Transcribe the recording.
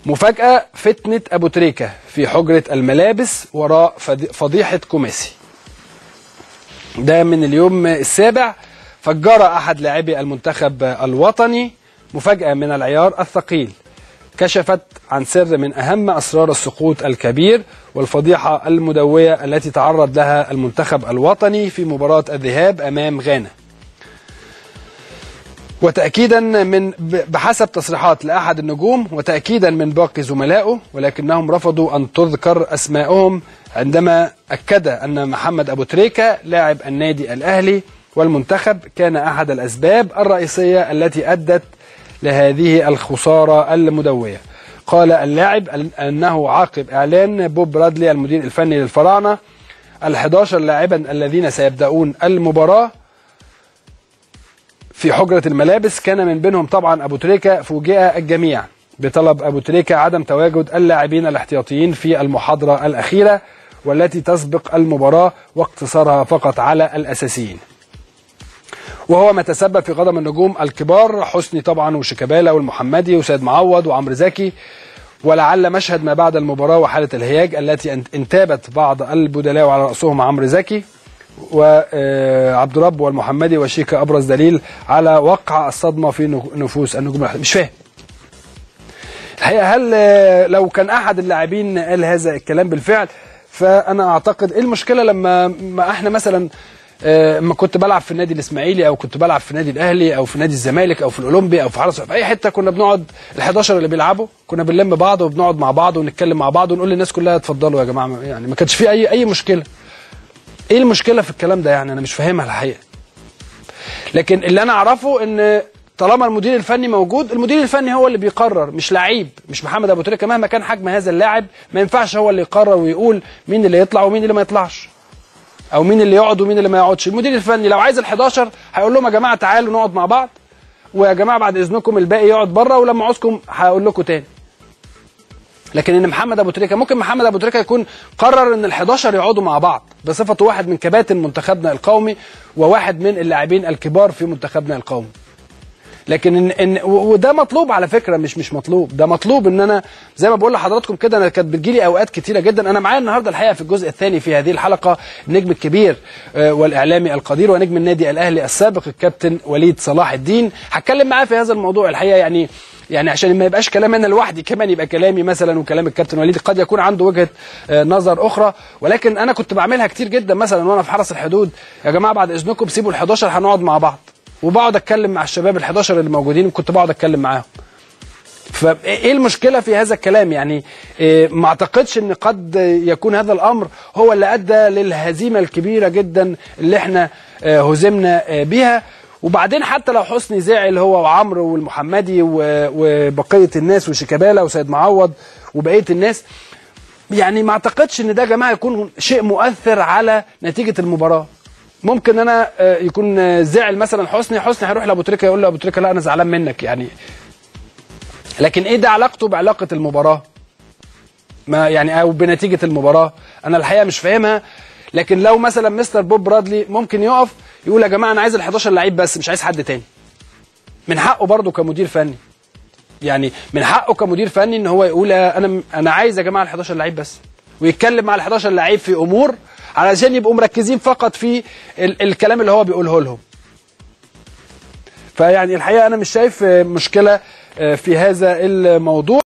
مفاجأة فتنة أبو تريكة في حجرة الملابس وراء فضيحة كوماسي. ده من اليوم السابع. فجر أحد لاعبي المنتخب الوطني مفاجأة من العيار الثقيل كشفت عن سر من أهم أسرار السقوط الكبير والفضيحة المدوية التي تعرض لها المنتخب الوطني في مباراة الذهاب أمام غانا. وتأكيدا بحسب تصريحات لأحد النجوم وتأكيدا من باقي زملائه، ولكنهم رفضوا أن تذكر أسماءهم عندما أكد أن محمد أبو تريكة لاعب النادي الأهلي والمنتخب كان أحد الأسباب الرئيسية التي أدت لهذه الخسارة المدوية. قال اللاعب أنه عقب إعلان بوب برادلي المدير الفني للفراعنة ال11 لاعبا الذين سيبدأون المباراة في حجرة الملابس كان من بينهم طبعا أبو تريكة، فوجئ الجميع بطلب أبو تريكة عدم تواجد اللاعبين الاحتياطيين في المحاضرة الأخيرة والتي تسبق المباراة واقتصارها فقط على الأساسيين، وهو ما تسبب في غضب النجوم الكبار حسني طبعا وشيكابالا والمحمدي وسيد معوض وعمرو زكي، ولعل مشهد ما بعد المباراة وحالة الهياج التي انتابت بعض البدلاء وعلى رأسهم عمرو زكي وعبد رب والمحمدي وشيكا أبرز دليل على وقع الصدمة في نفوس النجوم. مش فاهم الحقيقة، هل لو كان أحد اللاعبين قال هذا الكلام بالفعل فأنا أعتقد إيه المشكلة لما احنا مثلا ما كنت بلعب في النادي الاسماعيلي او كنت بلعب في النادي الاهلي او في نادي الزمالك او في الاولمبي او في حرس في اي حته، كنا بنقعد ال11 اللي بيلعبوا كنا بنلم بعض وبنقعد مع بعض ونتكلم مع بعض ونقول للناس كلها اتفضلوا يا جماعه، يعني ما كانش في اي مشكله. ايه المشكله في الكلام ده؟ يعني انا مش فاهمها الحقيقه. لكن اللي انا اعرفه ان طالما المدير الفني موجود، المدير الفني هو اللي بيقرر، مش لعيب، مش محمد ابو تريكه مهما كان حجم هذا اللاعب ما ينفعش هو اللي يقرر ويقول مين اللي يطلع ومين اللي ما يطلعش او مين اللي يقعد ومين اللي ما يقعدش. المدير الفني لو عايز ال11 هيقول لهم يا جماعه تعالوا نقعد مع بعض، ويا جماعه بعد اذنكم الباقي يقعد بره، ولما عاوزكم هقول لكم تاني. لكن ان محمد ابو تريكه، ممكن محمد ابو تريكه يكون قرر ان ال11 يقعدوا مع بعض بصفته واحد من كباتن منتخبنا القومي وواحد من اللاعبين الكبار في منتخبنا القومي. لكن وده مطلوب على فكره، مش مطلوب، ده مطلوب. ان انا زي ما بقول لحضراتكم كده، انا كانت بتجيلي اوقات كتيره جدا. انا معايا النهارده الحقيقه في الجزء الثاني في هذه الحلقه النجم الكبير والاعلامي القدير ونجم النادي الاهلي السابق الكابتن وليد صلاح الدين. هتكلم معاه في هذا الموضوع الحقيقه، يعني عشان ما يبقاش كلام انا لوحدي، كمان يبقى كلامي مثلا وكلام الكابتن وليد قد يكون عنده وجهه نظر اخرى، ولكن انا كنت بعملها كتير جدا. مثلا وانا في حرس الحدود، يا جماعه بعد اذنكم سيبوا ال11 هنقعد مع بعض، وبقعد اتكلم مع الشباب ال11 اللي موجودين، كنت بقعد اتكلم معاهم. فايه المشكله في هذا الكلام؟ يعني ما اعتقدش ان قد يكون هذا الامر هو اللي ادى للهزيمه الكبيره جدا اللي احنا هزمنا بيها. وبعدين حتى لو حسني زعل هو وعمرو والمحمدي وبقيه الناس وشيكابالا وسيد معوض وبقيه الناس، يعني ما اعتقدش ان ده يا جماعه يكون شيء مؤثر على نتيجه المباراه. ممكن انا يكون زعل مثلا حسني هيروح لابو تريكه يقول له ابو تريكه لا انا زعلان منك يعني. لكن ايه ده علاقته بعلاقه المباراه؟ ما يعني او بنتيجه المباراه؟ انا الحقيقه مش فاهمها. لكن لو مثلا مستر بوب برادلي ممكن يقف يقول يا جماعه انا عايز ال11 لعيب بس، مش عايز حد تاني. من حقه برضه كمدير فني، يعني من حقه كمدير فني ان هو يقول انا عايز يا جماعه ال11 لعيب بس، ويتكلم مع ال11 لعيب في امور علشان يبقوا مركزين فقط في الكلام اللي هو بيقوله لهم. فيعني الحقيقه انا مش شايف مشكله في هذا الموضوع.